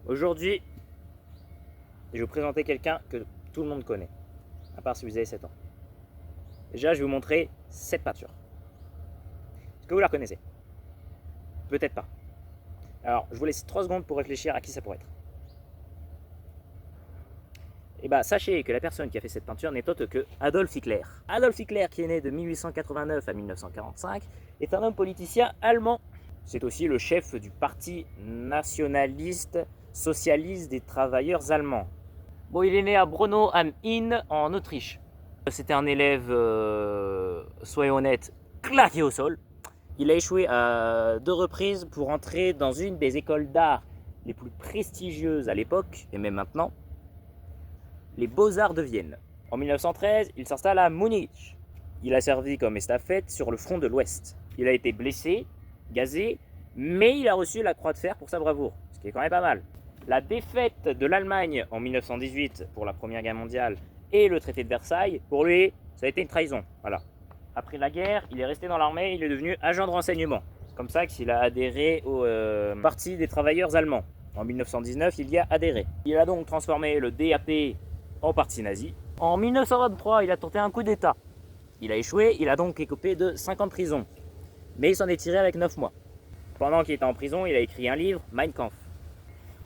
Aujourd'hui, je vais vous présenter quelqu'un que tout le monde connaît, à part si vous avez 7 ans. Déjà, je vais vous montrer cette peinture. Est-ce que vous la reconnaissez? Peut-être pas. Alors, je vous laisse 3 secondes pour réfléchir à qui ça pourrait être. Et bah, sachez que la personne qui a fait cette peinture n'est autre que Adolf Hitler. Adolf Hitler, qui est né de 1889 à 1945, est un homme politicien allemand. C'est aussi le chef du parti nationaliste socialiste des travailleurs allemands. Bon, il est né à Braunau am Inn en Autriche. C'était un élève, soyons honnêtes, claqué au sol. Il a échoué à 2 reprises pour entrer dans une des écoles d'art les plus prestigieuses à l'époque, et même maintenant, les Beaux-Arts de Vienne. En 1913, il s'installe à Munich. Il a servi comme estafette sur le front de l'Ouest. Il a été blessé, gazé, mais il a reçu la Croix de Fer pour sa bravoure, ce qui est quand même pas mal. La défaite de l'Allemagne en 1918 pour la Première Guerre mondiale et le traité de Versailles, pour lui, ça a été une trahison. Voilà. Après la guerre, il est resté dans l'armée, il est devenu agent de renseignement. C'est comme ça qu'il a adhéré au Parti des travailleurs allemands. En 1919, il y a adhéré. Il a donc transformé le DAP en parti nazi. En 1923, il a tenté un coup d'État. Il a échoué, il a donc écopé de 5 ans de prison. Mais il s'en est tiré avec 9 mois. Pendant qu'il était en prison, il a écrit un livre, Mein Kampf.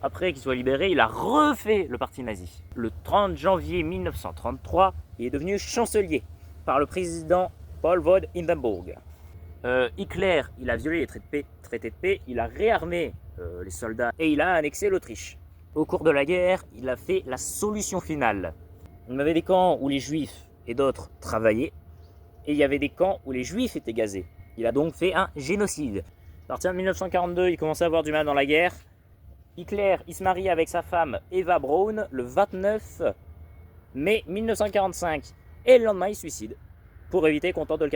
Après qu'il soit libéré, il a refait le parti nazi. Le 30 janvier 1933, il est devenu chancelier par le président Paul von Hindenburg. Hitler, il a violé les traités de paix, il a réarmé les soldats et il a annexé l'Autriche. Au cours de la guerre, il a fait la solution finale. On avait des camps où les juifs et d'autres travaillaient, et il y avait des camps où les juifs étaient gazés. Il a donc fait un génocide. À partir de 1942, il commençait à avoir du mal dans la guerre. Hitler, il se marie avec sa femme Eva Braun le 29 mai 1945, et le lendemain, il se suicide pour éviter qu'on tente de le capturer.